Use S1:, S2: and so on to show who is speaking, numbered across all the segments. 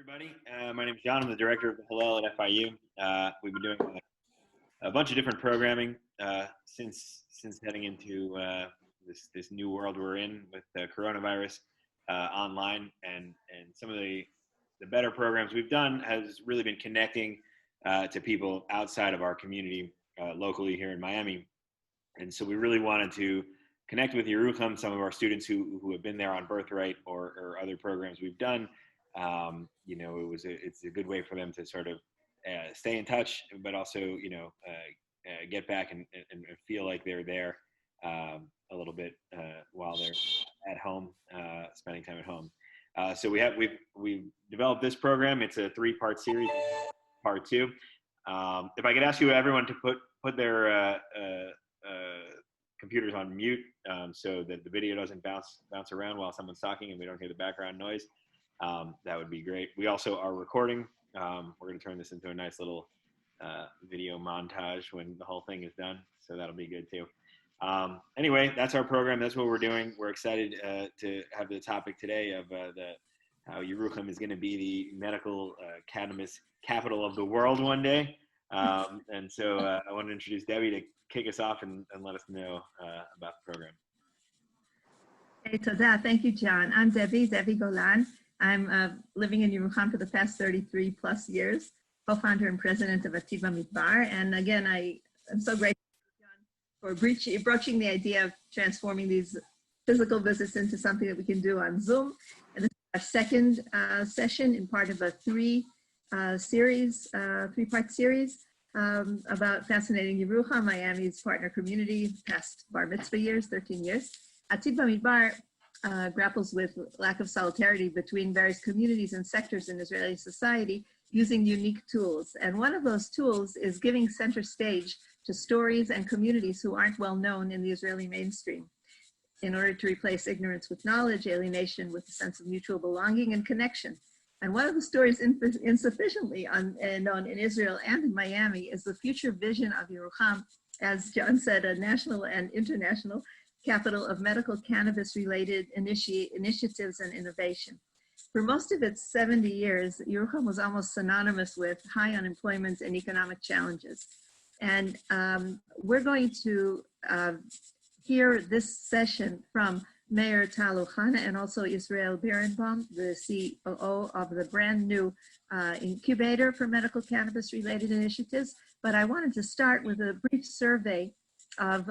S1: everybody. My name is John. I'm the director of the Hillel at FIU. We've been doing a bunch of different programming since heading into this new world we're in with the coronavirus online, and some of the better programs we've done has really been connecting to people outside of our community locally here in Miami. And so we really wanted to connect with Yerucham, some of our students who have been there on Birthright or other programs we've done. It's a good way for them to sort of stay in touch, but also, get back and feel like they're there a little bit while they're at home, spending time at home. So we've developed this program. It's a 3-part series. Part 2. If I could ask you everyone to put their computers on mute so that the video doesn't bounce around while someone's talking and we don't hear the background noise. That would be great. We also are recording. We're going to turn this into a nice little video montage when the whole thing is done. So that'll be good too. Anyway, that's our program. That's what we're doing. We're excited to have the topic today of how Yerucham is going to be the medical cannabis capital of the world one day. And so I want to introduce Debbie to kick us off and let us know about the program.
S2: Hey, Toda. Thank you, John. I'm Debbie Golan. I'm living in Yerucham for the past 33 plus years, co-founder and president of Untitled Chapter. And again, I'm so grateful for broaching the idea of transforming these physical visits into something that we can do on Zoom. And this is our second session in part of a 3-part series about fascinating Yerucham, Miami's partner community, past bar mitzvah years, 13 years. Untitled Chapter grapples with lack of solidarity between various communities and sectors in Israeli society using unique tools. And one of those tools is giving center stage to stories and communities who aren't well known in the Israeli mainstream in order to replace ignorance with knowledge, alienation with a sense of mutual belonging and connection. And one of the stories insufficiently known in Israel and in Miami is the future vision of Yerucham, as John said, a national and international capital of medical cannabis-related initiatives and innovation. For most of its 70 years, Yerucham was almost synonymous with high unemployment and economic challenges. And we're going to hear this session from Mayor Tal Ochana and also Israel Birenbaum, the COO of the brand new incubator for medical cannabis-related initiatives. But I wanted to start with a brief survey of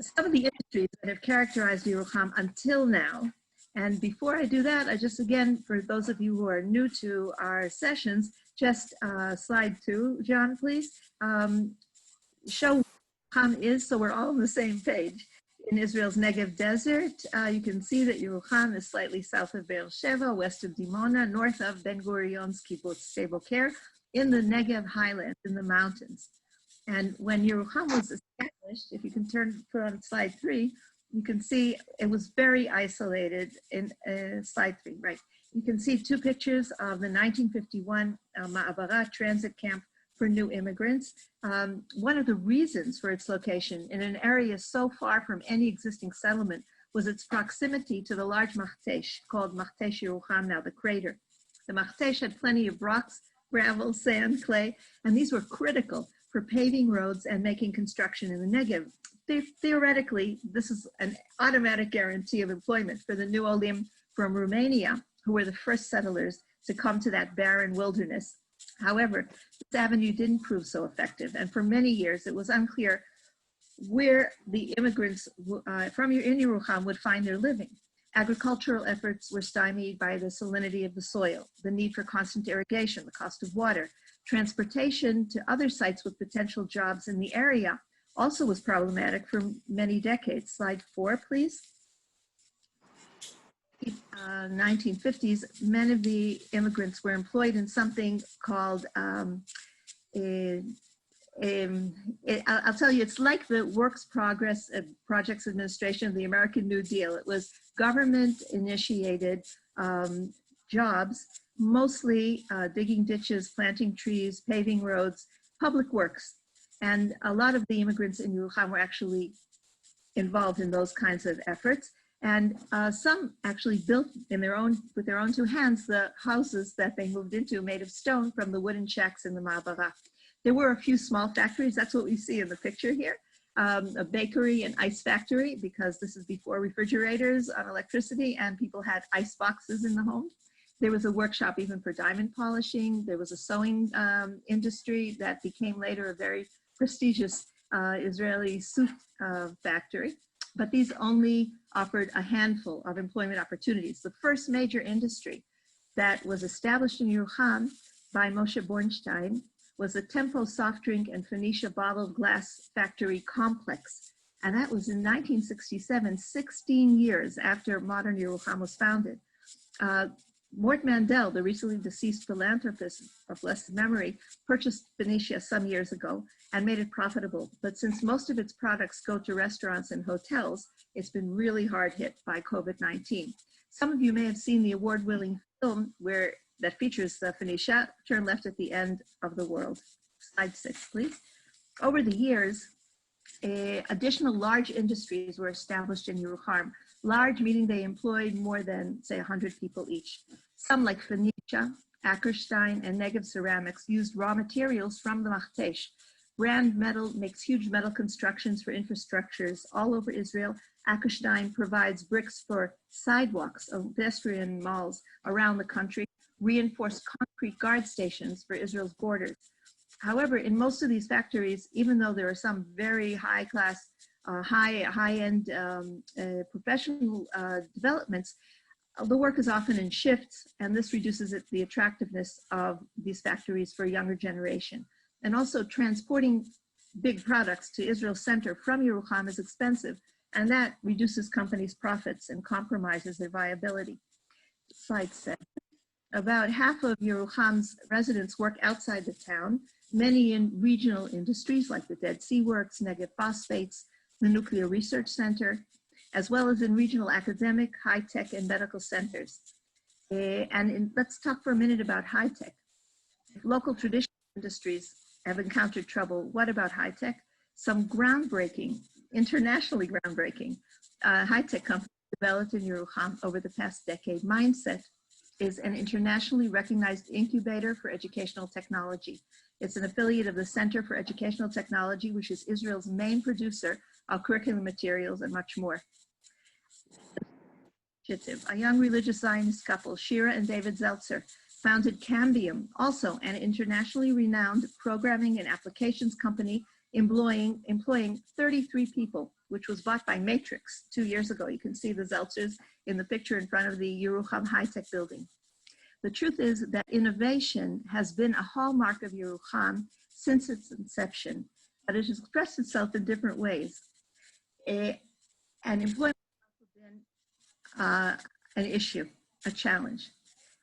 S2: some of the industries that have characterized Yerucham until now. And before I do that, I just, again, for those of you who are new to our sessions, just slide 2, John, please. Show what Yerucham is so we're all on the same page. In Israel's Negev desert, you can see that Yerucham is slightly south of Be'er Sheva, west of Dimona, north of Ben Gurion's kibbutz Sde Boker, in the Negev highlands, in the mountains. And when Yerucham was established, if you can put on slide 3, you can see it was very isolated in slide 3, right? You can see 2 pictures of the 1951 Ma'abara transit camp for new immigrants. One of the reasons for its location in an area so far from any existing settlement was its proximity to the large Machtesh called Machtesh Yerucham, now the crater. The Machtesh had plenty of rocks, gravel, sand, clay, and these were critical for paving roads and making construction in the Negev. Theoretically, this is an automatic guarantee of employment for the new Olim from Romania, who were the first settlers to come to that barren wilderness. However, this avenue didn't prove so effective, and for many years it was unclear where the immigrants from in Yerucham would find their living. Agricultural efforts were stymied by the salinity of the soil, the need for constant irrigation, the cost of water. Transportation to other sites with potential jobs in the area also was problematic for many decades. Slide 4, please. 1950s, many of the immigrants were employed in something called, I'll tell you, it's like the Works Progress Projects Administration of the American New Deal. It was government-initiated jobs, mostly digging ditches, planting trees, paving roads, public works. And a lot of the immigrants in Yerucham were actually involved in those kinds of efforts. And some actually built with their own two hands the houses that they moved into made of stone from the wooden shacks in the Ma'abara. There were a few small factories. That's what we see in the picture here. A bakery and ice factory, because this is before refrigerators on electricity and people had ice boxes in the home. There was a workshop even for diamond polishing. There was a sewing industry that became later a very prestigious Israeli suit factory. But these only offered a handful of employment opportunities. The first major industry that was established in Yerucham by Moshe Bornstein was the Tempo soft drink and Phoenicia bottled glass factory complex. And that was in 1967, 16 years after modern Yerucham was founded. Mort Mandel, the recently deceased philanthropist of blessed memory, purchased Phoenicia some years ago and made it profitable. But since most of its products go to restaurants and hotels, it's been really hard hit by COVID-19. Some of you may have seen the award-winning film that features the Phoenicia. Turn left at the end of the world. Slide 6, please. Over the years, additional large industries were established in Yerucham. Large meaning they employed more than, say, 100 people each. Some, like Phoenicia, Ackerstein, and Negev Ceramics, used raw materials from the Machtesh. Brand Metal makes huge metal constructions for infrastructures all over Israel. Ackerstein provides bricks for sidewalks of pedestrian malls around the country, reinforced concrete guard stations for Israel's borders. However, in most of these factories, even though there are some very high-class, high-end professional developments, the work is often in shifts, and this reduces the attractiveness of these factories for a younger generation. And also transporting big products to Israel's center from Yerucham is expensive, and that reduces companies' profits and compromises their viability. Slide 7. About half of Yerucham's residents work outside the town, many in regional industries like the Dead Sea Works, Negev Phosphates, the Nuclear Research Center, as well as in regional academic, high-tech, and medical centers. Let's talk for a minute about high-tech. If local traditional industries have encountered trouble, what about high-tech? Some groundbreaking, internationally groundbreaking, high-tech companies developed in Yerucham over the past decade. Mindset is an internationally recognized incubator for educational technology. It's an affiliate of the Center for Educational Technology, which is Israel's main producer of curriculum materials and much more. A young religious Zionist couple, Shira and David Zeltzer, founded Cambium, also an internationally renowned programming and applications company employing 33 people, which was bought by Matrix 2 years ago. You can see the Zeltzers in the picture in front of the Yerucham high-tech building. The truth is that innovation has been a hallmark of Yerucham since its inception, but it has expressed itself in different ways. And employment has also been an issue, a challenge.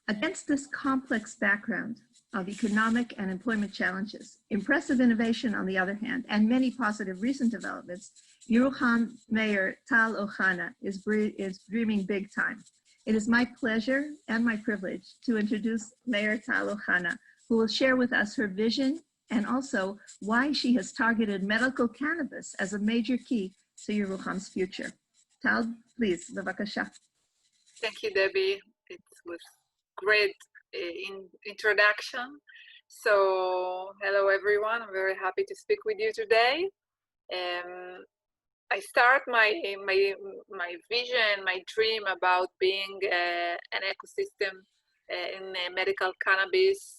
S2: Against this complex background of economic and employment challenges, impressive innovation on the other hand, and many positive recent developments, Yerucham Mayor Tal Ochana is dreaming big time. It is my pleasure and my privilege to introduce Mayor Tal Ochana, who will share with us her vision and also why she has targeted medical cannabis as a major key to Yerucham's future. Tal, please, bevakasha.
S3: Thank you, Debbie. It was great introduction. So, hello everyone. I'm very happy to speak with you today. I start my vision, my dream about being an ecosystem in medical cannabis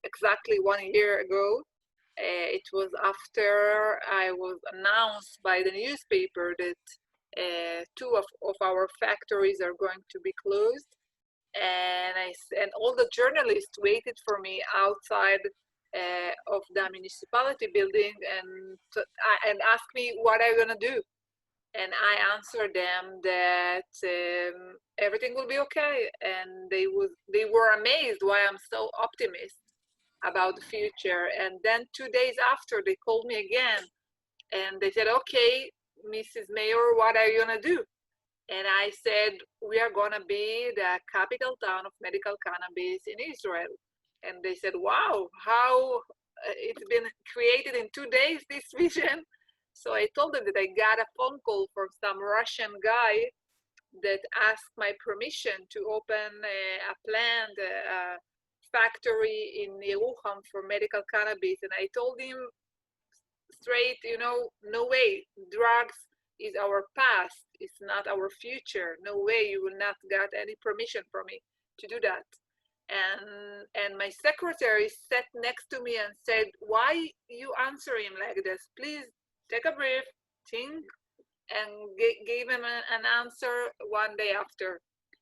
S3: exactly 1 year ago. It was after I was announced by the newspaper that 2 of our factories are going to be closed, and all the journalists waited for me outside of the municipality building and asked me what I'm gonna do, and I answered them that everything will be okay, and they were amazed why I'm so optimistic about the future. And then 2 days after, they called me again and they said, okay, Mrs. Mayor, what are you gonna do? And I said, we are gonna be the capital town of medical cannabis in Israel. And they said, wow, how it's been created in 2 days, this vision. So I told them that I got a phone call from some Russian guy that asked my permission to open a planned factory in Yerucham for medical cannabis. And I told him straight, no way, drugs is our past, it's not our future. No way, you will not get any permission from me to do that. And my secretary sat next to me and said, why you answer him like this? Please take a breath, think, and gave him an answer one day after.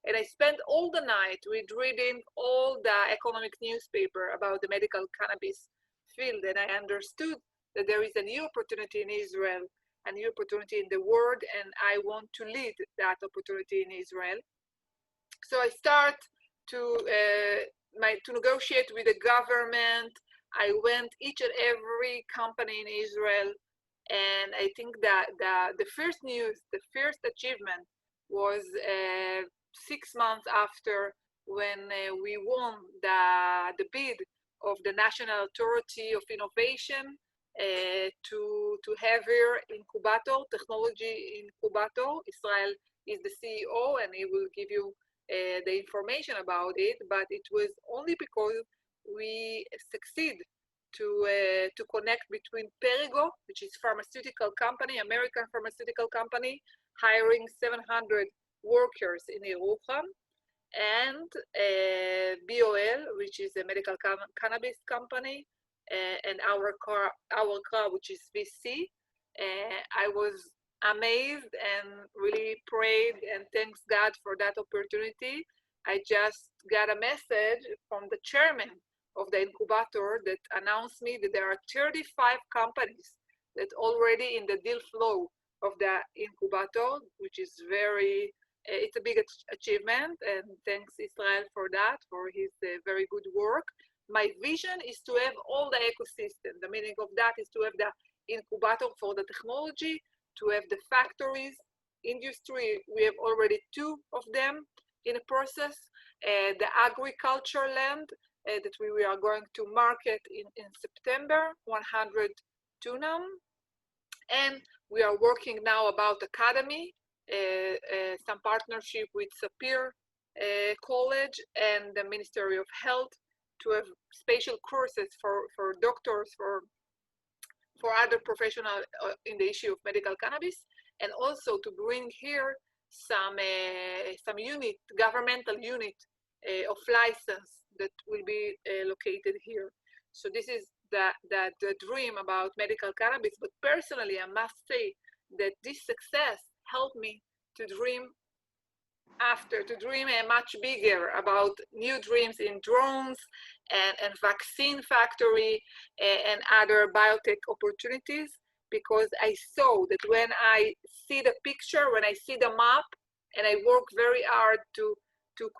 S3: And I spent all the night with reading all the economic newspaper about the medical cannabis field, and I understood that there is a new opportunity in Israel, a new opportunity in the world, and I want to lead that opportunity in Israel. So I start to negotiate with the government. I went each and every company in Israel, and I think that the first news, the first achievement was 6 months after when we won the bid of the National Authority of Innovation to have here incubator, technology incubator. Israel is the CEO, and he will give you the information about it, but it was only because we succeed to connect between Perigo, which is pharmaceutical company, American pharmaceutical company, hiring 700 workers in Yerucham, and BOL, which is a medical cannabis company, and our club, which is VC. I was amazed and really prayed and thanks God for that opportunity. I just got a message from the chairman of the incubator that announced me that there are 35 companies that already in the deal flow of the incubator, which is it's a big achievement, and thanks Israel for that, for his very good work. My vision is to have all the ecosystem. The meaning of that is to have the incubator for the technology, to have the factories, industry. We have already 2 of them in a process. The agriculture land that we are going to market in September, 100 tunam. And we are working now about academy, some partnership with Sapir College and the Ministry of Health to have special courses for doctors, for other professionals in the issue of medical cannabis, and also to bring here some unit, governmental unit of license that will be located here. So this is the dream about medical cannabis. But personally, I must say that this success helped me to dream much bigger about new dreams in drones and vaccine factory and other biotech opportunities, because I saw that when I see the picture, when I see the map, and I work very hard to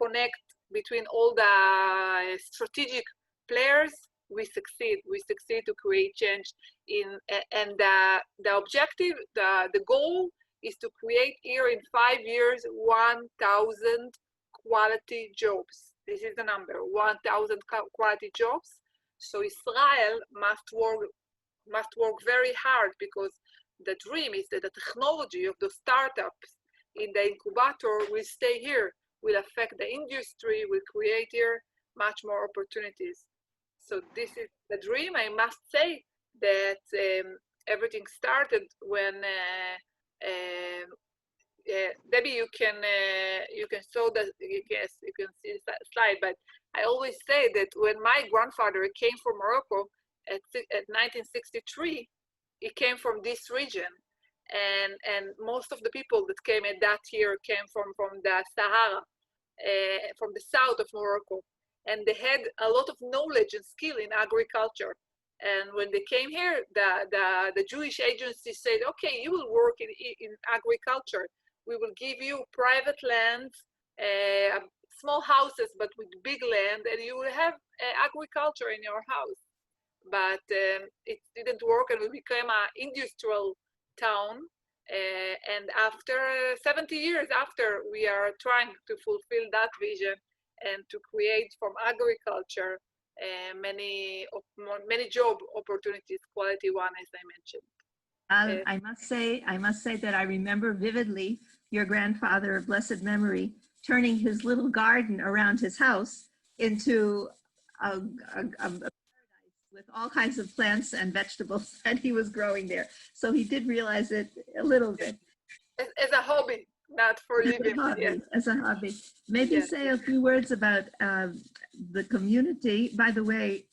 S3: connect between all the strategic players, we succeed. We succeed to create change and the objective, the goal is to create here in 5 years 1,000 quality jobs. This is the number, 1,000 quality jobs. So Israel must work very hard, because the dream is that the technology of the startups in the incubator will stay here, will affect the industry, will create here much more opportunities. So this is the dream. I must say that everything started when Debbie, you can show that. Yes, you can see the slide. But I always say that when my grandfather came from Morocco at 1963, he came from this region, and most of the people that came at that year came from the Sahara, from the south of Morocco, and they had a lot of knowledge and skill in agriculture. And when they came here, the Jewish agency said, okay, you will work in agriculture. We will give you private lands, small houses, but with big land, and you will have agriculture in your house. But it didn't work, and we became an industrial town. And after 70 years after, we are trying to fulfill that vision and to create from agriculture many job opportunities, quality one, as I mentioned.
S2: I must say that I remember vividly your grandfather of blessed memory turning his little garden around his house into a paradise with all kinds of plants and vegetables that he was growing there. So he did realize it a little bit.
S3: As a hobby, not for living.
S2: As a hobby. Maybe say a few words about the community. By the way,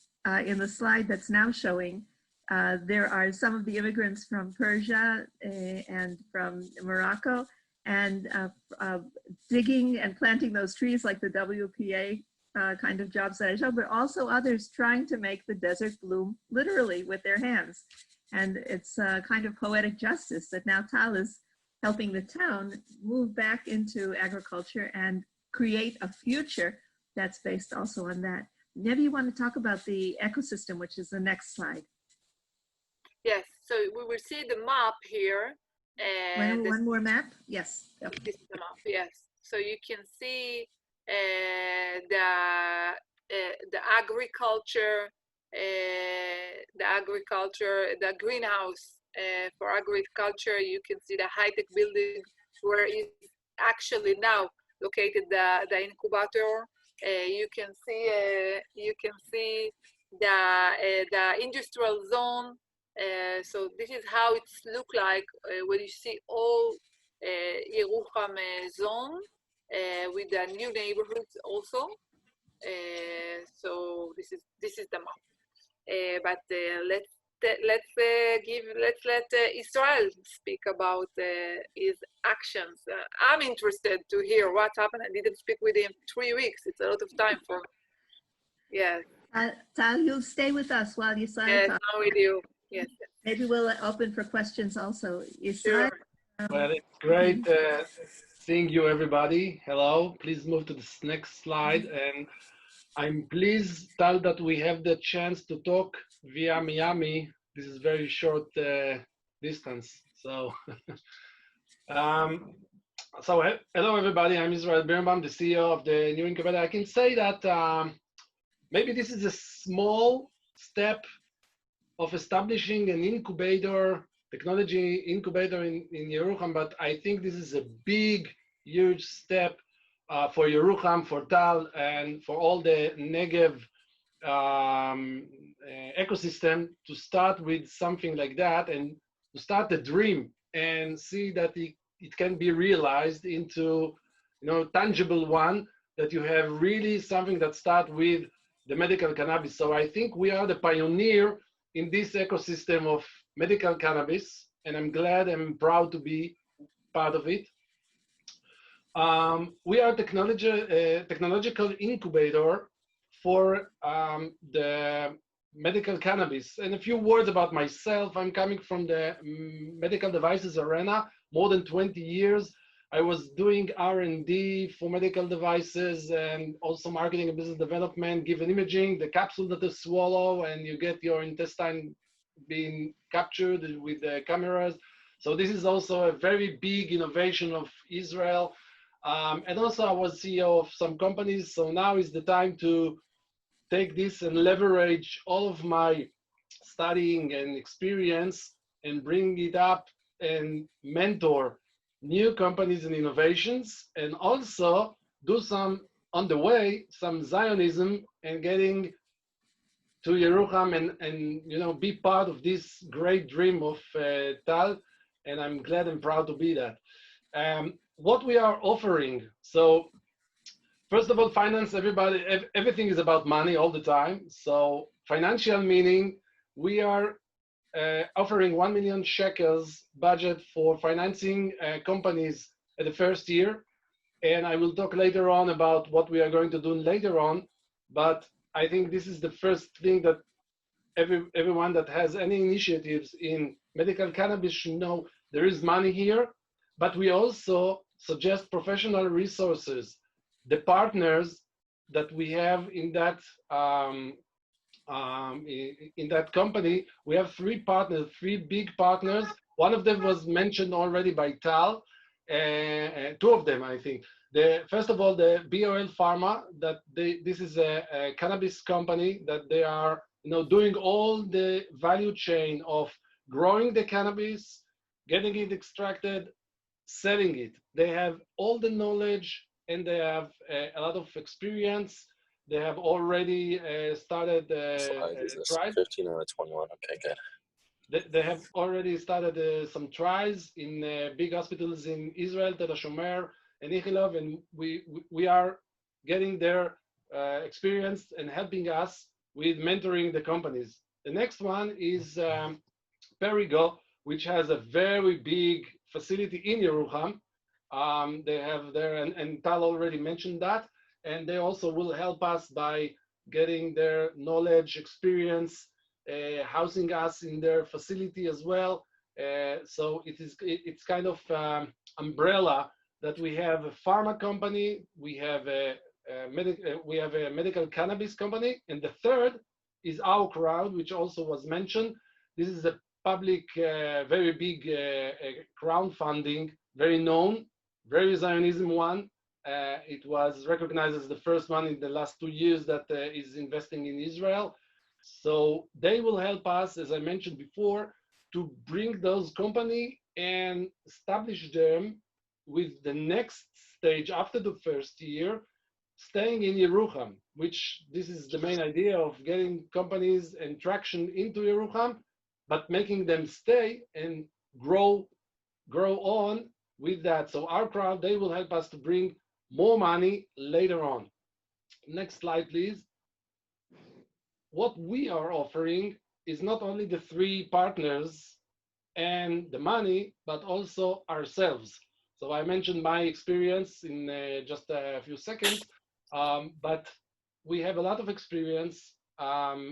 S2: in the slide that's now showing, there are some of the immigrants from Persia and from Morocco, and digging and planting those trees like the WPA kind of jobs that I showed, but also others trying to make the desert bloom literally with their hands. And it's a kind of poetic justice that now Tal is helping the town move back into agriculture and create a future that's based also on that. Maybe you want to talk about the ecosystem, which is the next slide.
S3: Yes, so we will see the map here. And
S2: one more map? Yes. Yep.
S3: This is the map, yes. So you can see the agriculture, the greenhouse for agriculture. You can see the high-tech building where is actually now located the incubator. You can see the industrial zone. So this is how it's look like when you see all Yerucham zone with the new neighborhoods also. So this is the map. But let's let Israel speak about his actions. I'm interested to hear what happened. I didn't speak with him 3 weeks. It's a lot of time for me. Yeah.
S2: Tal, you'll stay with us while you sign.
S3: Yes, I'm with you. Yes.
S2: Maybe we'll open for questions also.
S3: Sure.
S4: Well, it's great seeing you, everybody. Hello. Please move to this next slide. And I'm pleased, Tal, that we have the chance to talk via Miami. This is very short distance. So, hello, everybody. I'm Israel Birnbaum, the CEO of the new incubator. I can say that maybe this is a small step of establishing an incubator, technology incubator in Yerucham, but I think this is a big, huge step for Yerucham, for Tal, and for all the Negev ecosystem to start with something like that and to start a dream and see that it can be realized into, tangible one, that you have really something that start with the medical cannabis. So I think we are the pioneer in this ecosystem of medical cannabis, and I'm glad and proud to be part of it. We are technological incubator for the medical cannabis. And a few words about myself. I'm coming from the medical devices arena, more than 20 years. I was doing R&D for medical devices and also marketing and business development, given imaging, the capsule that you swallow and you get your intestine being captured with the cameras. So this is also a very big innovation of Israel. And also I was CEO of some companies. So now is the time to take this and leverage all of my studying and experience and bring it up and mentor new companies and innovations, and also do some, on the way, some Zionism and getting to Yerucham and be part of this great dream of Tal, and I'm glad and proud to be that. What we are offering, so first of all, finance, everything is about money all the time. So financial meaning, we are offering 1 million shekels budget for financing companies at the first year. And I will talk later on about what we are going to do later on. But I think this is the first thing that everyone that has any initiatives in medical cannabis should know. There is money here, but we also suggest professional resources. The partners that we have in that company, we have three big partners. One of them was mentioned already by Tal, two of them, I think. First of all, the BOL Pharma, this is a cannabis company that they are doing all the value chain of growing the cannabis, getting it extracted, selling it. They have all the knowledge and they have a lot of experience. They have already started
S5: Slide is this
S4: trials.
S5: 15 or 21? Okay, good.
S4: They have already started some trials in big hospitals in Israel, Tel Shomer and Ichilov, and we are getting their experience and helping us with mentoring the companies. The next one is Perigo, which has a very big facility in Yerucham. They have there, and Tal already mentioned that, and they also will help us by getting their knowledge, experience, housing us in their facility as well. So it's kind of umbrella that we have a pharma company, we have a medical cannabis company, and the third is our crowd, which also was mentioned. This is a public, very big crowdfunding, very known, very Zionism one. It was recognized as the first one in the last 2 years that is investing in Israel. So they will help us, as I mentioned before, to bring those companies and establish them with the next stage after the first year, staying in Yerucham, which this is the main idea of getting companies and traction into Yerucham, but making them stay and grow on with that. So our crowd, they will help us to bring more money later on. Next slide, please. What we are offering is not only the 3 partners and the money, but also ourselves. So I mentioned my experience in just a few seconds, but we have a lot of experience.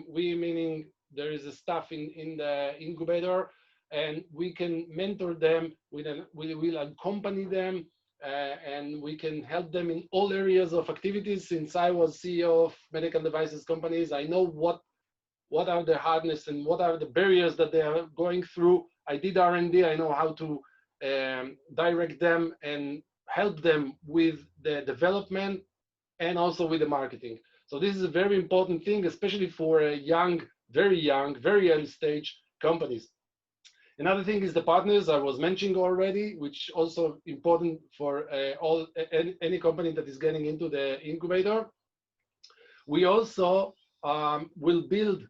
S4: We meaning there is a staff in the incubator, and we can mentor them. We will accompany them, and we can help them in all areas of activities. Since I was CEO of medical devices companies, I know what are the hardness and what are the barriers that they are going through. I did R&D. I know how to direct them and help them with the development and also with the marketing. So this is a very important thing, especially for young, very early stage companies. Another thing is the partners I was mentioning already, which also important for any company that is getting into the incubator. We also will build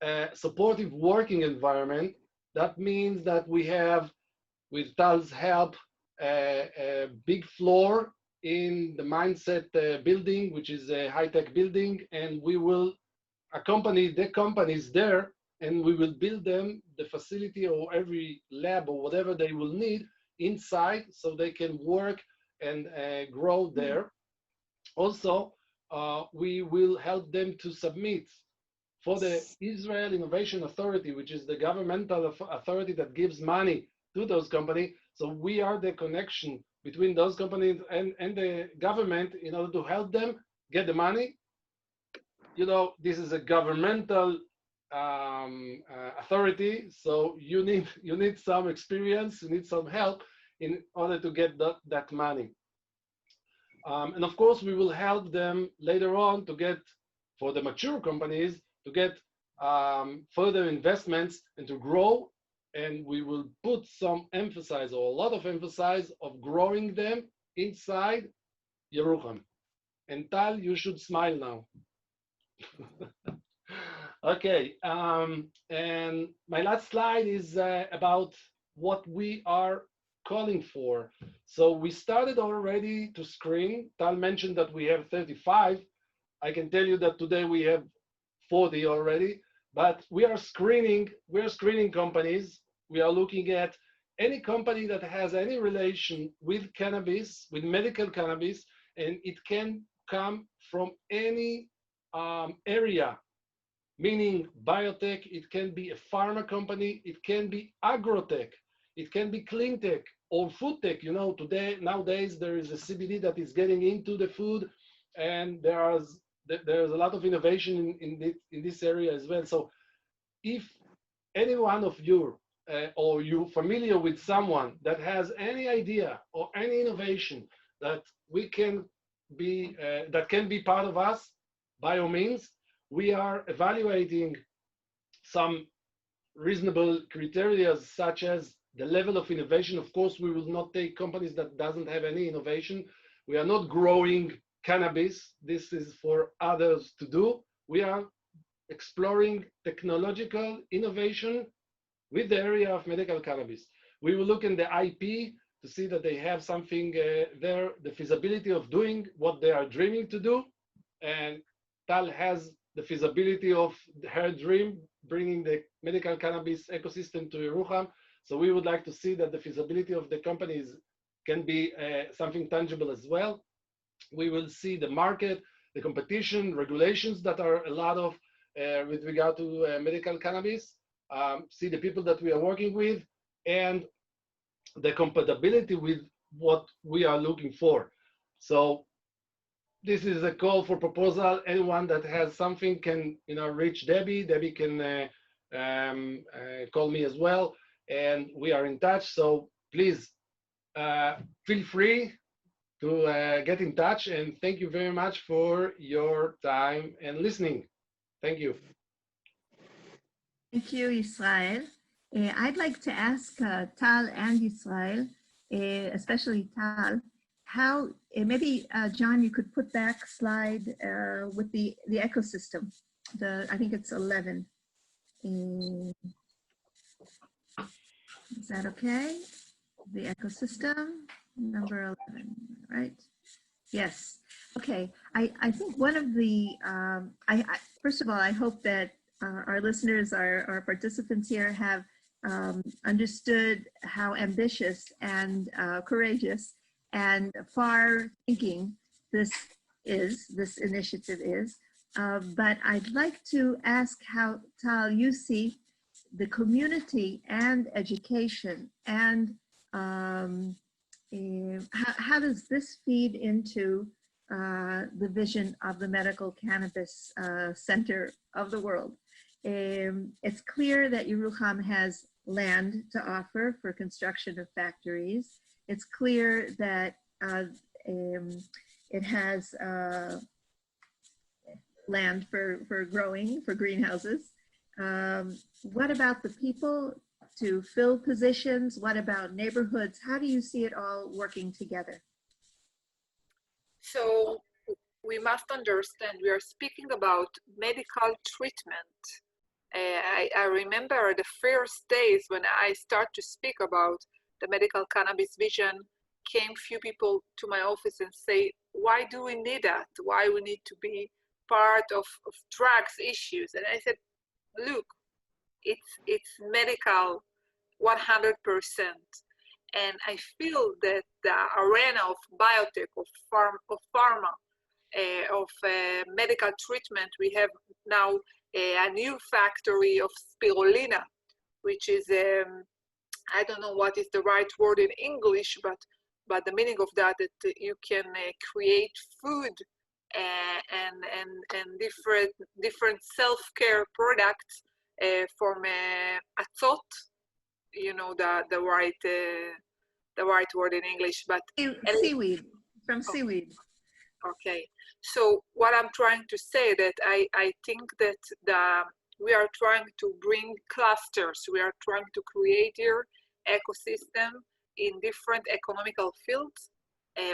S4: a supportive working environment. That means that we have, with Tal's help, a big floor in the Mindset building, which is a high-tech building, and we will accompany the companies there, and we will build them the facility or every lab or whatever they will need inside so they can work and grow there. Also, we will help them to submit for the Israel Innovation Authority, which is the governmental authority that gives money to those companies. So we are the connection between those companies and the government in order to help them get the money. You know, this is a governmental authority, so you need some experience, you need some help in order to get that money. And of course, we will help them later on to get, for the mature companies, to get further investments and to grow. And we will put some emphasis, or a lot of emphasis, of growing them inside Yerucham. And Tal, you should smile now. Okay, and my last slide is about what we are calling for. So we started already to screen. Tal mentioned that we have 35. I can tell you that today we have 40 already, but we are screening companies. We are looking at any company that has any relation with cannabis, with medical cannabis, and it can come from any area, meaning biotech, it can be a pharma company, it can be agrotech, it can be clean tech or food tech. You know, nowadays there is a CBD that is getting into the food, and there's a lot of innovation in this area as well. So if any one of you or you're familiar with someone that has any idea or any innovation that we can be that can be part of us, by all means, we are evaluating some reasonable criteria such as the level of innovation. Of course, we will not take companies that doesn't have any innovation. We are not growing cannabis. This is for others to do. We are exploring technological innovation with the area of medical cannabis. We will look in the IP to see that they have something there, the feasibility of doing what they are dreaming to do. And Tal has the feasibility of her dream, bringing the medical cannabis ecosystem to Yerucham. So we would like to see that the feasibility of the companies can be something tangible as well. We will see the market, the competition, regulations that are a lot of with regard to medical cannabis, see the people that we are working with, and the compatibility with what we are looking for. So this is a call for proposal. Anyone that has something can reach Debbie. Debbie can call me as well, and we are in touch. So please feel free to get in touch, and thank you very much for your time and listening. Thank you.
S2: Thank you, Israel. I'd like to ask Tal and Israel, especially Tal, how maybe John, you could put back slide with the ecosystem. I think it's 11. Is that okay? The ecosystem, number 11, right? Yes. Okay. I think one of the, first of all, I hope that our listeners, our participants here have understood how ambitious and courageous and far-thinking this initiative is. But I'd like to ask how, Tal, you see the community and education, and how does this feed into the vision of the medical cannabis center of the world? It's clear that Yerucham has land to offer for construction of factories. It's clear that it has land for growing, for greenhouses. What about the people to fill positions? What about neighborhoods? How do you see it all working together?
S3: So we must understand we are speaking about medical treatment. I remember the first days when I start to speak about the medical cannabis vision, came few people to my office and say, why do we need that? Why we need to be part of drugs issues? And I said, look, it's medical 100%. And I feel that the arena of biotech, of pharma, of medical treatment, we have now a new factory of spirulina, which is, I don't know what is the right word in English, but the meaning of that you can create food and different self-care products from atzot, the right word in English, but
S2: seaweed, from seaweed.
S3: Okay, so what I'm trying to say that I think that we are trying to bring clusters. We are trying to create here ecosystem in different economical fields.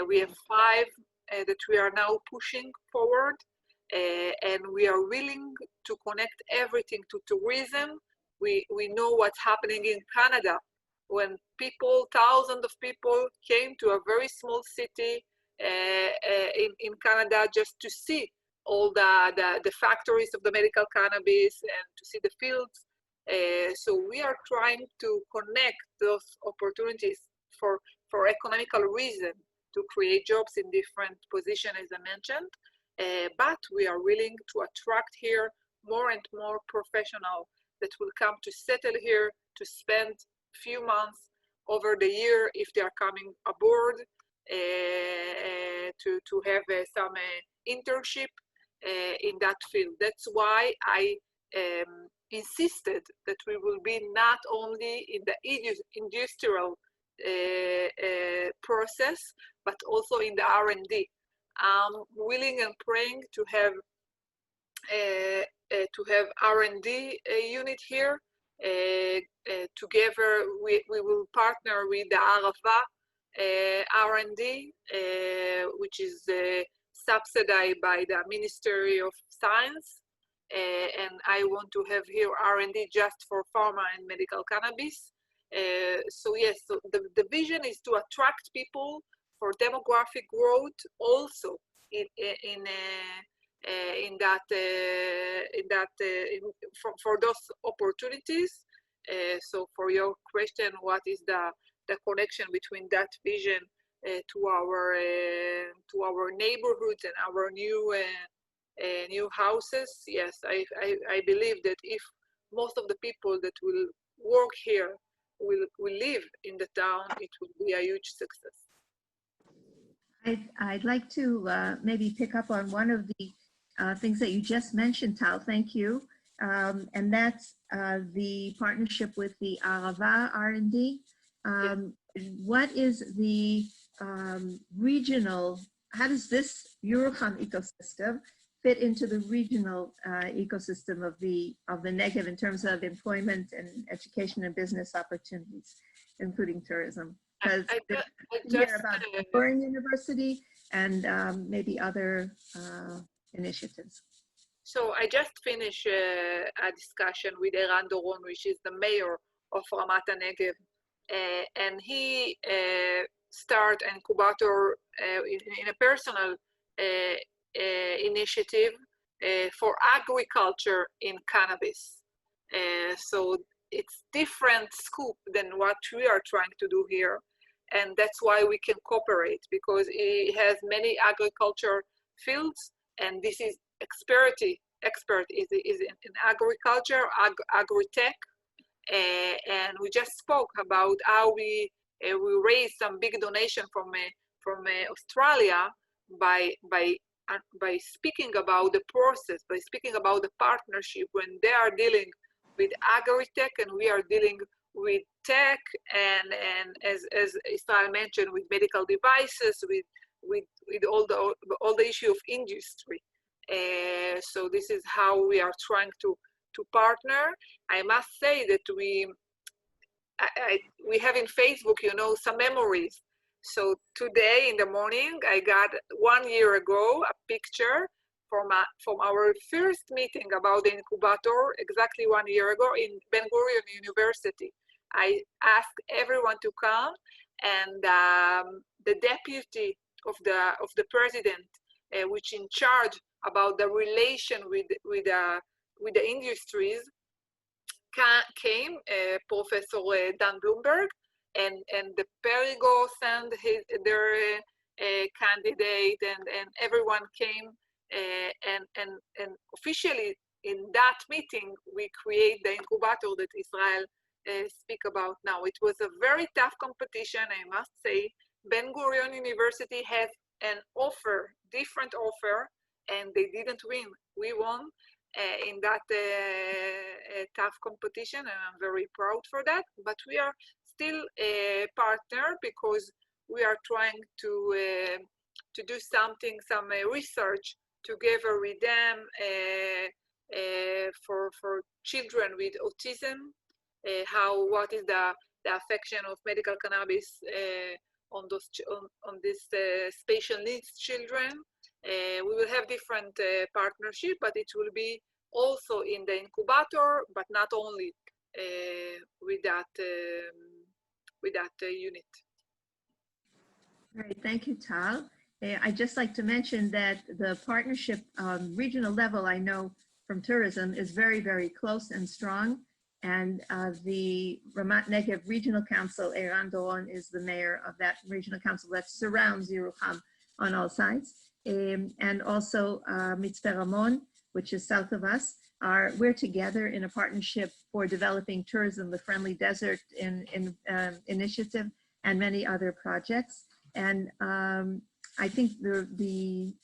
S3: We have 5 that we are now pushing forward, and we are willing to connect everything to tourism. We know what's happening in Canada when thousands of people came to a very small city in Canada just to see all the factories of the medical cannabis and to see the fields. So we are trying to connect those opportunities for economical reason to create jobs in different positions, as I mentioned. But we are willing to attract here more and more professionals that will come to settle here, to spend few months over the year if they are coming aboard, to have some internship in that field. That's why I insisted that we will be not only in the industrial process, but also in the R&D. I'm willing and praying to have R&D unit here, together, we will partner with the Arava R&D, which is subsidized by the Ministry of Science. And I want to have here R&D just for pharma and medical cannabis. So yes, so the vision is to attract people for demographic growth, also for those opportunities. So for your question, what is the connection between that vision to our neighborhoods and our new houses? Yes, I believe that if most of the people that will work here will live in the town, it will be a huge success.
S2: I'd like to maybe pick up on one of the things that you just mentioned, Tal. Thank you. And that's the partnership with the Arava R&D. What is the regional, how does this Yerucham ecosystem fit into the regional ecosystem of the Negev in terms of employment and education and business opportunities, including tourism? Because I hear about Boring University and maybe other initiatives.
S3: So I just finished a discussion with Eran Doron, which is the mayor of Ramat HaNegev, and he started an incubator in a personal initiative for agriculture in cannabis. So it's different scope than what we are trying to do here. And that's why we can cooperate, because it has many agriculture fields, and this is expert is in agriculture, agri-tech. And we just spoke about how we raised some big donation from Australia by speaking about the process, by speaking about the partnership when they are dealing with agri-tech and we are dealing with tech, and as Israel mentioned, with medical devices, with all the issue of industry. So this is how we are trying to partner. I must say that we have in Facebook, some memories. So today in the morning, I got 1 year ago a picture from our first meeting about the incubator, exactly 1 year ago in Ben Gurion University. I asked everyone to come, and the deputy of the president, which in charge about the relation with the industries, came, Professor Dan Bloomberg, and the Perigo sent their candidate, and everyone came, and officially in that meeting we create the incubator that Israel speak about now. It was a very tough competition, I must say. Ben Gurion University has an offer, different offer, and they didn't win. We won in that tough competition, and I'm very proud for that. But we are still a partner because we are trying to do something, some research together with them for children with autism. What is the affection of medical cannabis on these special needs children. We will have different partnership, but it will be also in the incubator, but not only with that unit.
S2: Great, thank you, Tal. I'd just like to mention that the partnership regional level, I know from tourism, is very, very close and strong. And the Ramat Negev Regional Council, Eran Doron, is the mayor of that regional council that surrounds Yerucham on all sides. And also Mitzveh Ramon, which is south of us, we're together in a partnership for developing tourism, the Friendly Desert initiative, and many other projects. And I think the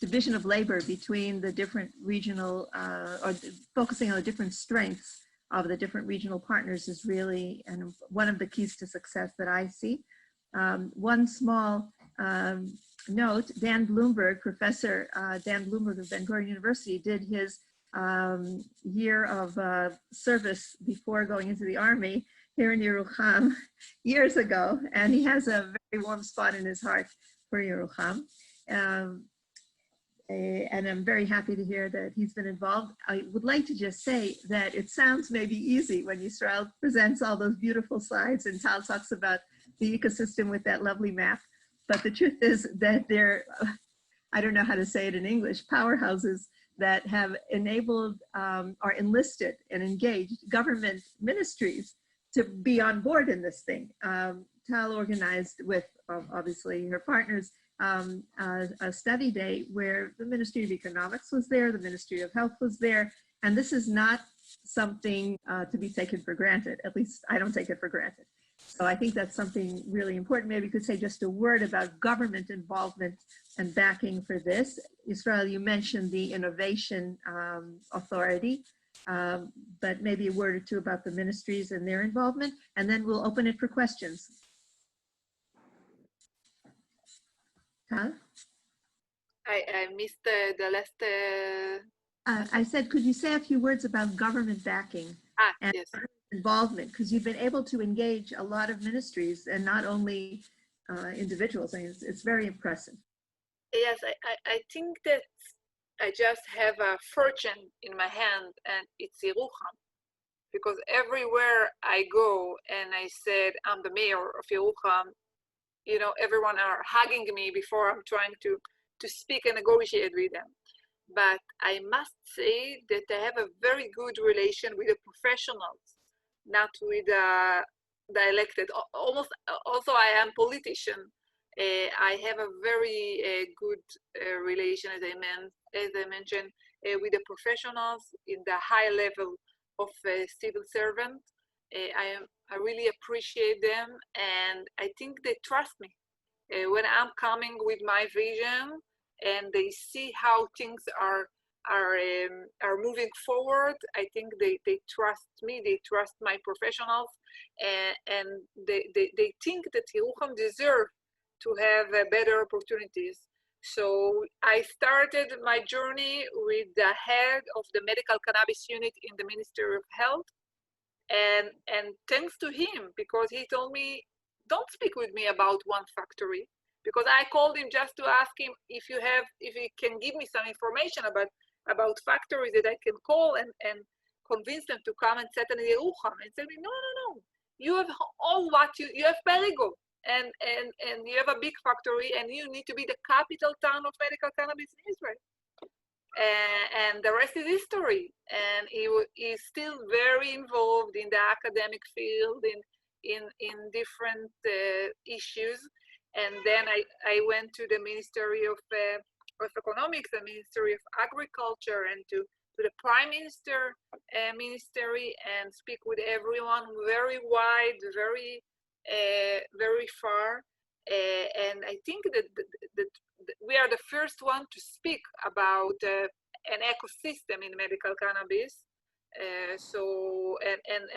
S2: division of labor between the different regional, or focusing on the different strengths of the different regional partners is really one of the keys to success that I see. One small note, Dan Bloomberg, Professor Dan Bloomberg of Ben Gurion University, did his year of service before going into the army here in Yerucham years ago, and he has a very warm spot in his heart for Yerucham. And I'm very happy to hear that he's been involved. I would like to just say that it sounds maybe easy when Yisrael presents all those beautiful slides and Tal talks about the ecosystem with that lovely map. But the truth is that they're, I don't know how to say it in English, powerhouses that have enabled or enlisted and engaged government ministries to be on board in this thing. Tal organized with, obviously, her partners, a study day where the Ministry of Economics was there, the Ministry of Health was there, and this is not something to be taken for granted. At least I don't take it for granted. So I think that's something really important. Maybe you could say just a word about government involvement and backing for this. Israel, you mentioned the Innovation Authority, but maybe a word or two about the ministries and their involvement, and then we'll open it for questions. Huh?
S3: I missed the last.
S2: I said, could you say a few words about government backing and
S3: yes.
S2: involvement? Because you've been able to engage a lot of ministries and not only individuals. I mean, it's very impressive.
S3: Yes, I think that I just have a fortune in my hand, and it's Yerucham. Because everywhere I go and I said, I'm the mayor of Yerucham, you know, everyone are hugging me before I'm trying to speak and negotiate with them. But I must say that I have a very good relation with the professionals, not with the elected. Almost, also I am politician. I have a very good relation, as I mentioned, with the professionals in the high level of civil servant. I really appreciate them, and I think they trust me. When I'm coming with my vision, and they see how things are moving forward, I think they trust me. They trust my professionals, and they think that Yerucham deserve to have better opportunities. So I started my journey with the head of the medical cannabis unit in the Ministry of Health. And thanks to him, because he told me, don't speak with me about one factory, because I called him just to ask him if he can give me some information about factories that I can call and convince them to come and settle in Yerucham. And said, no, you have all what you have Perigo, and you have a big factory, and you need to be the capital town of medical cannabis in Israel. And the rest is history. And he is still very involved in the academic field, in different issues. And then I went to the Ministry of Economics, the Ministry of Agriculture, and to the Prime Minister Ministry, and speak with everyone, very wide, very far. And I think that we are the first one to speak about an ecosystem in medical cannabis. So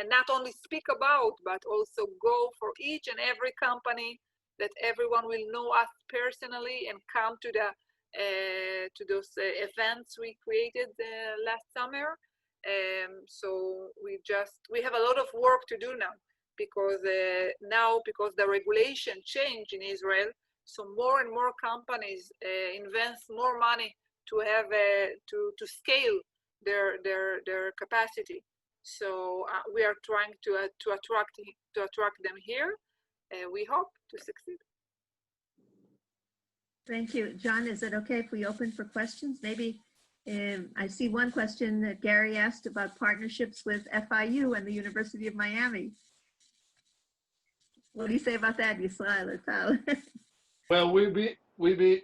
S3: not only speak about, but also go for each and every company, that everyone will know us personally and come to those events we created last summer. So we have a lot of work to do now, because the regulation changed in Israel. So more and more companies invest more money to have to scale their capacity. So we are trying to attract them here. We hope to succeed.
S2: Thank you. John, is it okay if we open for questions? Maybe I see one question that Gary asked about partnerships with FIU and the University of Miami. What do you say about that, Yisrael or Tal?
S4: Well, we'd be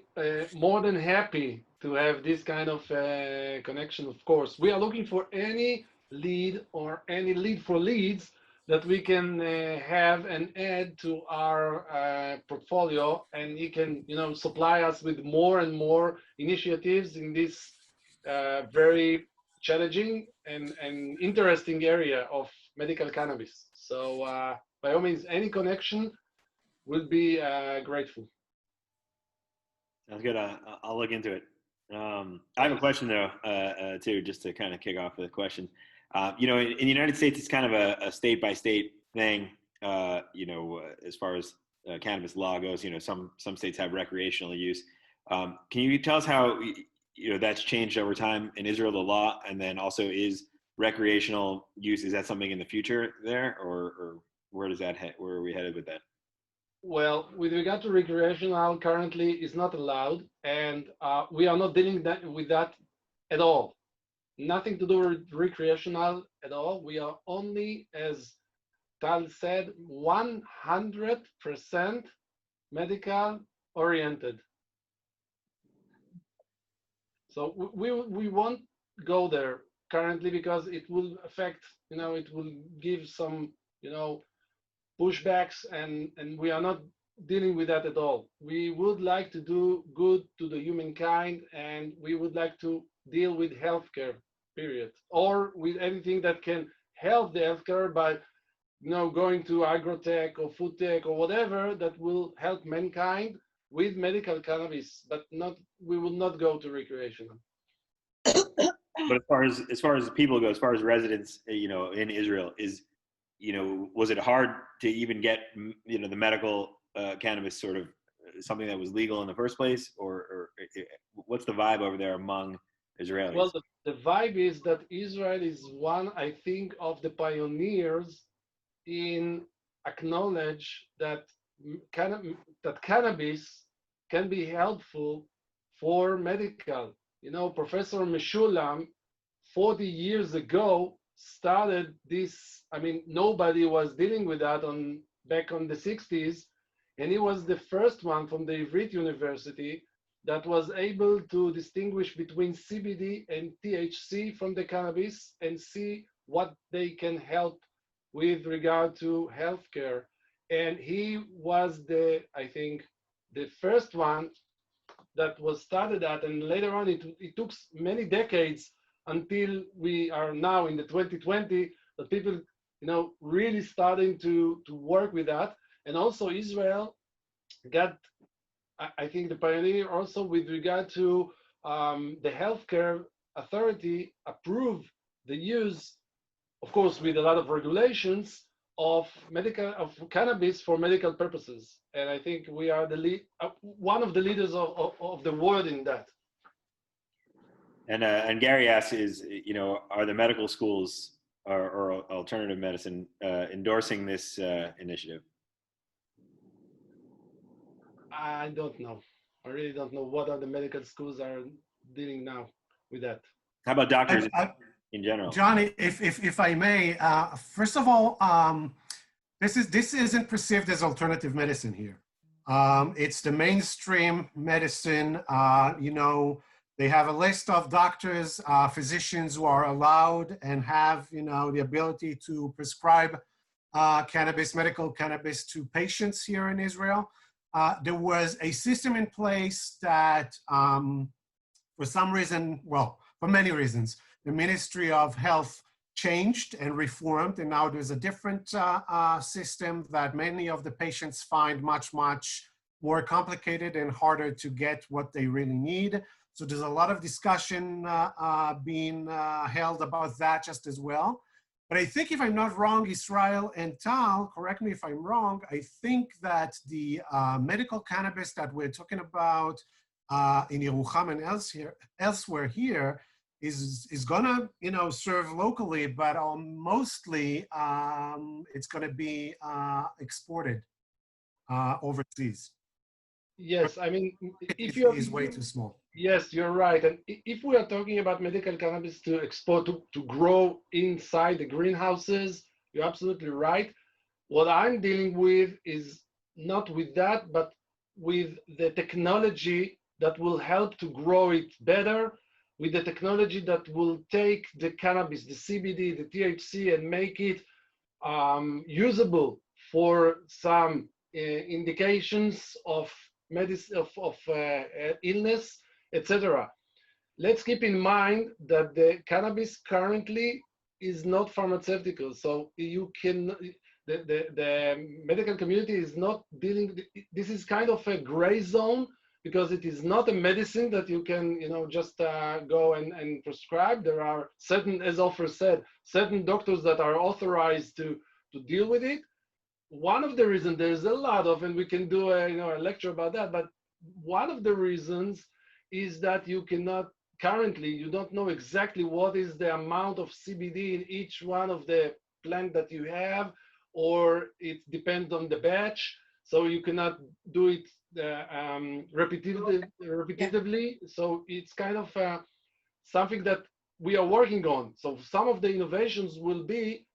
S4: more than happy to have this kind of connection, of course. We are looking for any lead or any lead for leads that we can have and add to our portfolio, and he can, supply us with more and more initiatives in this very challenging and interesting area of medical cannabis. So by all means, any connection would be grateful.
S1: Sounds good. I'll look into it. I have a question though, too, just to kind of kick off the question. You know, in the United States, it's kind of a state by state thing. You know, as far as cannabis law goes, you know, some states have recreational use. Can you tell us how you know that's changed over time in Israel, the law, and then also is recreational use, is that something in the future there, or where does that where are we headed with that?
S4: Well, with regard to recreational, currently is not allowed, and we are not dealing with that at all. Nothing to do with recreational at all. We are only, as Tal said, 100% medical oriented. So we won't go there currently because it will affect, you know, it will give some, you know, pushbacks, and we are not dealing with that at all. We would like to do good to the humankind, and we would like to deal with healthcare, period, or with anything that can help the healthcare by, you know, going to agrotech or food tech or whatever that will help mankind with medical cannabis, but not, we will not go to recreational.
S1: But as far as people go, as far as residents, you know, in Israel, is, you know, was it hard to even get, you know, the medical cannabis sort of something that was legal in the first place, or what's the vibe over there among Israelis?
S4: Well, the vibe is that Israel is one, I think, of the pioneers in acknowledge that cannabis can be helpful for medical. You know, Professor Meshulam, 40 years ago, started this. I mean, nobody was dealing with that back on the 60s, and he was the first one from the Ivrit University that was able to distinguish between CBD and THC from the cannabis and see what they can help with regard to healthcare. And he was I think, the first one that was started at, and later on it took many decades until we are now in the 2020 that people, you know, really starting to work with that. And also Israel got, I think, the pioneer also with regard to the healthcare authority approve the use, of course, with a lot of regulations of cannabis for medical purposes. And I think we are one of the leaders of the world in that.
S1: And Gary asks, you know, are the medical schools or alternative medicine endorsing this initiative?
S4: I don't know. I really don't know what are the medical schools are dealing now with that.
S1: How about doctors in general?
S6: Johnny, if I may, first of all, this isn't perceived as alternative medicine here. It's the mainstream medicine. You know, they have a list of doctors, physicians who are allowed and have, you know, the ability to prescribe cannabis, medical cannabis to patients here in Israel. There was a system in place that, for some reason, well, for many reasons, the Ministry of Health changed and reformed, and now there's a different system that many of the patients find much more complicated and harder to get what they really need. So there's a lot of discussion being held about that just as well. But I think, if I'm not wrong, Israel and Tal, correct me if I'm wrong, I think that the medical cannabis that we're talking about in Yerucham and elsewhere here is gonna, you know, serve locally, but mostly it's gonna be exported overseas.
S4: Yes, I mean, if
S6: it is way too small.
S4: Yes, you're right. And if we are talking about medical cannabis to export, to grow inside the greenhouses, you're absolutely right. What I'm dealing with is not with that, but with the technology that will help to grow it better, with the technology that will take the cannabis, the CBD, the THC, and make it usable for some indications of medicine, of illness, etc. Let's keep in mind that the cannabis currently is not pharmaceutical, so you can, the medical community is not dealing, this is kind of a gray zone because it is not a medicine that you can, just go and prescribe. There are certain, as Ofer said, certain doctors that are authorized to deal with it. One of the reasons, there's a lot of, and we can do a lecture about that, but one of the reasons is that you cannot, currently, you don't know exactly what is the amount of CBD in each one of the plant that you have, or it depends on the batch, so you cannot do it repetitively. So it's kind of something that we are working on. So some of the innovations will be,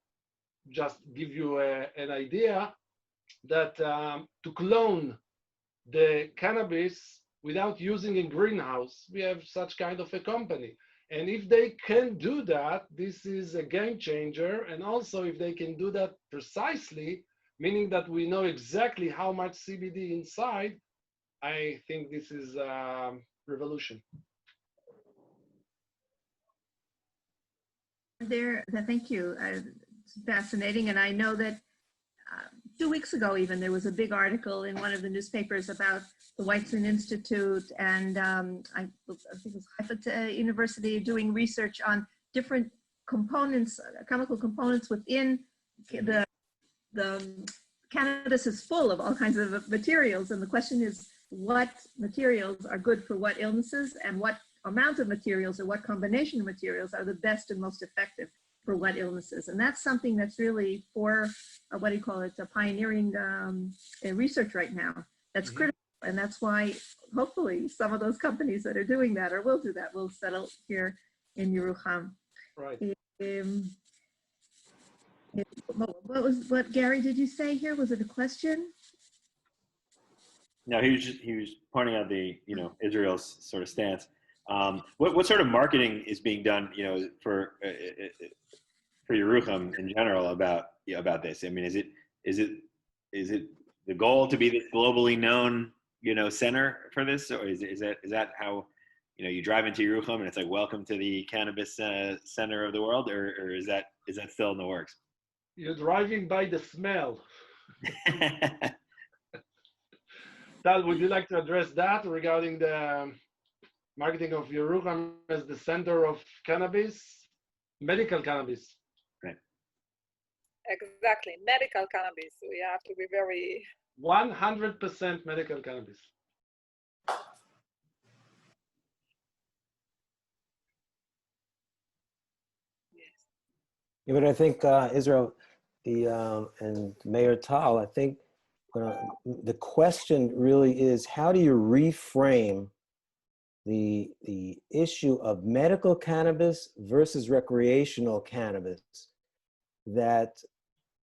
S4: just give you an idea, that to clone the cannabis without using a greenhouse. We have such kind of a company. And if they can do that, this is a game changer. And also if they can do that precisely, meaning that we know exactly how much CBD inside, I think this is a revolution.
S2: Thank you. It's fascinating. And I know that 2 weeks ago, even, there was a big article in one of the newspapers about the Weizmann Institute and I think it was Haifa University doing research on different components, chemical components within the cannabis is full of all kinds of materials. And the question is, what materials are good for what illnesses, and what amount of materials or what combination of materials are the best and most effective for what illnesses. And that's something that's really for, what do you call it, pioneering research right now. That's critical. And that's why hopefully some of those companies that are doing that or will do that will settle here in Yerucham.
S4: Right.
S2: What Gary, did you say here? Was it a question?
S1: No, he was pointing out the, Israel's sort of stance. What sort of marketing is being done, for Yerucham in general about this? I mean, is it the goal to be this globally known, center for this, or is that how, you drive into Yerucham and it's like, welcome to the cannabis center of the world, or is that still in the works?
S4: You're driving by the smell. Tal, would you like to address that regarding the marketing of Yerucham as the center of cannabis, medical cannabis?
S1: Right.
S3: Exactly, medical cannabis. We have to be very
S4: 100% medical cannabis.
S7: Yeah, but I think Israel, and Mayor Tal, I think the question really is, how do you reframe the issue of medical cannabis versus recreational cannabis? That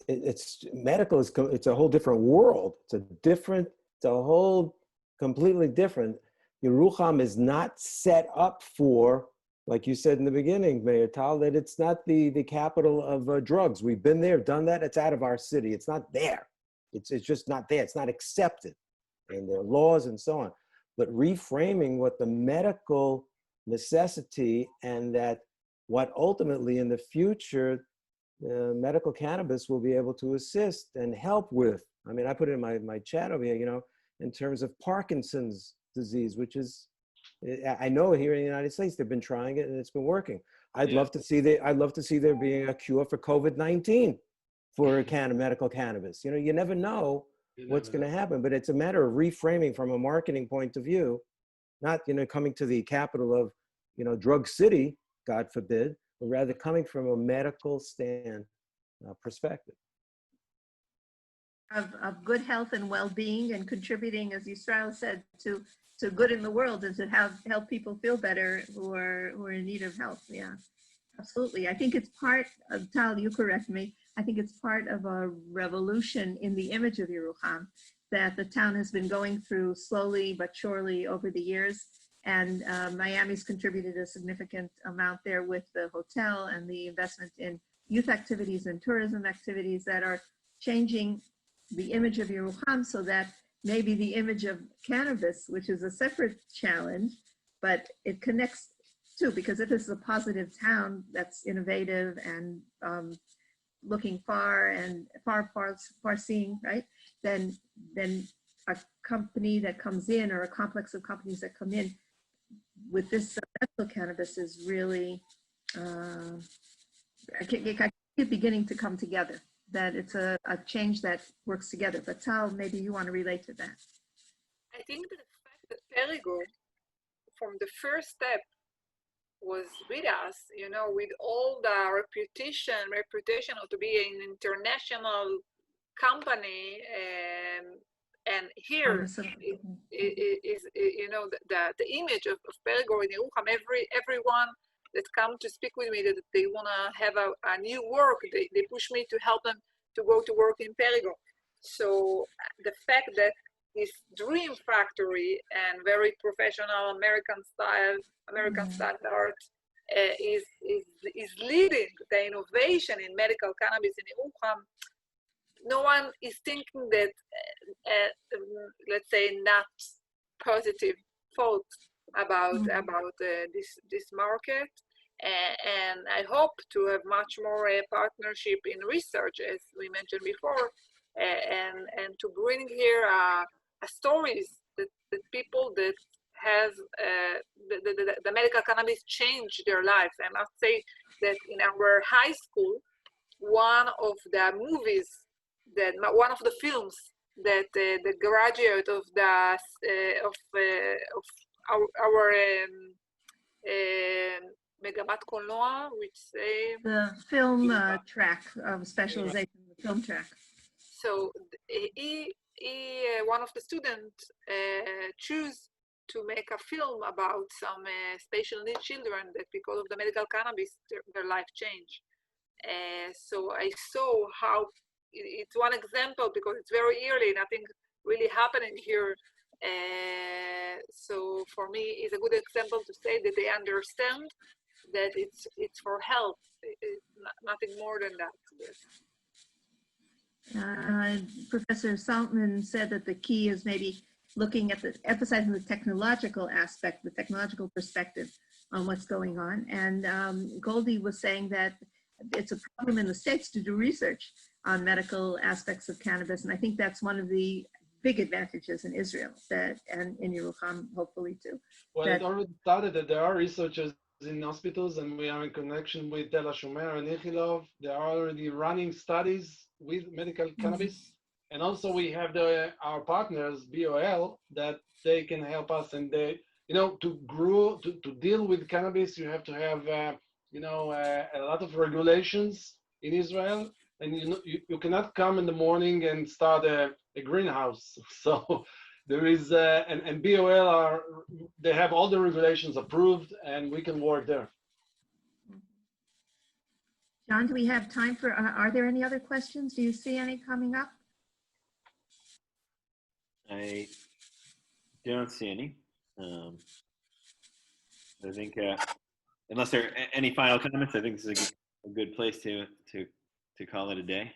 S7: it's medical, it's a whole different world. It's a whole completely different. Yerucham is not set up for, like you said in the beginning, Mayor Tal, that it's not the capital of drugs. We've been there, done that. It's out of our city. It's not there. It's just not there. It's not accepted. And there are laws and so on. But reframing what the medical necessity, and that what ultimately in the future, medical cannabis will be able to assist and help with. I mean, I put it in my chat over here, in terms of Parkinson's disease, which is, I know here in the United States, they've been trying it and it's been working. I'd love to see there being a cure for COVID-19 for medical cannabis. You never know what's going to happen, but it's a matter of reframing from a marketing point of view, not, coming to the capital of, drug city, God forbid, but rather coming from a medical perspective.
S2: Of good health and well-being, and contributing, as Yisrael said, to good in the world, and to help people feel better who are in need of help. Yeah, absolutely. I think it's part of, Tal, you correct me, I think it's part of a revolution in the image of Yerucham that the town has been going through slowly but surely over the years. And Miami's contributed a significant amount there with the hotel and the investment in youth activities and tourism activities that are changing the image of Yerucham, so that maybe the image of cannabis, which is a separate challenge, but it connects too, because if it's a positive town that's innovative and looking far and far seeing, right? Then a company that comes in or a complex of companies that come in with this medical cannabis is really beginning to come together, that it's a change that works together. But Tal, maybe you want to relate to that.
S3: I think that the fact that Perigo, from the first step, was with us, you know, with all the reputation of to be an international company, and here is you know, the image of Perigo in Yerucham. Everyone that come to speak with me that they want to have a new work, they push me to help them to go to work in Perigo. So the fact that this dream factory and very professional American standard is leading the innovation in medical cannabis in Yerucham. No one is thinking that, let's say, not positive thoughts about this market, and I hope to have much more partnership in research, as we mentioned before, and to bring here stories that people that has the medical cannabis change their lives. I must say that in our high school, one of the movies one of the films that the graduate of the our Megamat Kolnoa, which
S2: the film track of specialization, the film track.
S3: So one of the students choose to make a film about some special needs children that because of the medical cannabis their life changed. So I saw how it's one example because it's very early, nothing really happening here. So for me, it's a good example to say that they understand that it's for health, it's nothing more than that. Yes.
S2: Professor Saltman said that the key is maybe looking at emphasizing the technological aspect, the technological perspective on what's going on. And Goldie was saying that it's a problem in the States to do research on medical aspects of cannabis. And I think that's one of the big advantages in Israel and in Yerucham, hopefully too.
S4: Well, it already started that there are researchers in hospitals, and we are in connection with Tel HaShomer and Ichilov. They are already running studies with medical cannabis. And also we have our partners, BOL, that they can help us. And they, to deal with cannabis, you have to have, a lot of regulations in Israel. And you cannot come in the morning and start a greenhouse. So there is, and BOL they have all the regulations approved, and we can work there.
S2: John, do we have time for, are there any other questions? Do you see any coming up?
S1: I don't see any. I think, unless there are any final comments, I think this is a good place to call it a day.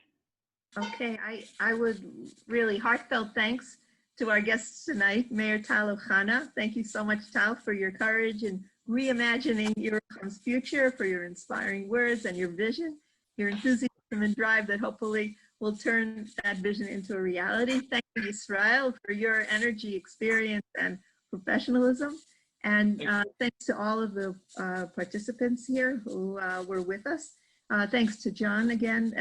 S2: Okay, I would really heartfelt thanks to our guests tonight, Mayor Tal Ochana. Thank you so much, Tal, for your courage in reimagining Yerucham's future, for your inspiring words and your vision, your enthusiasm and drive that hopefully will turn that vision into a reality. Thank you, Israel, for your energy, experience, and professionalism. And thanks to all of the participants here who were with us. Thanks to John again,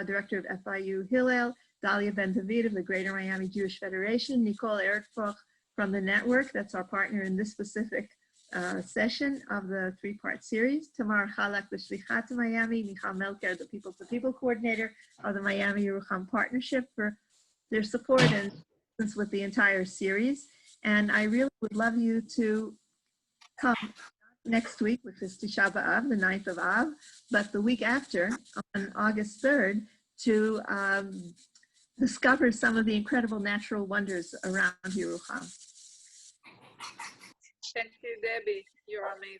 S2: Director of FIU Hillel, Dalia Ben-David of the Greater Miami Jewish Federation, Nicole Erikfoch from the network, that's our partner in this specific session of the three-part series, Tamar Halak, the Shlichat to Miami, Michal Melker, the People-to-People Coordinator of the Miami Yerucham Partnership, for their support and assistance with the entire series. And I really would love you to come next week, which is Tisha B'Av, the 9th of Av, but the week after, on August 3rd, to discover some of the incredible natural wonders around Yerucham.
S3: Thank you, Debbie. You're amazing.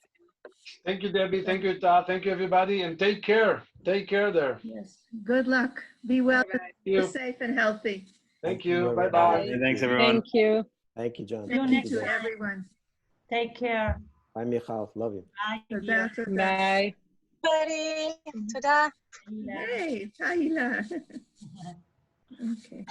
S4: Thank you, Debbie. Thank you, Ta. Thank you, everybody. And take care. Take care there.
S2: Yes. Good luck. Be well. Be safe and healthy.
S4: Thank you. Bye-bye.
S1: Hey, thanks, everyone.
S8: Thank you.
S7: Thank you, John.
S2: Thank you to everyone.
S8: Take care.
S7: Bye, Michal. Love you.
S2: Bye.
S8: Bye.
S9: Buddy, toda.
S2: Hey, Tahila. Okay.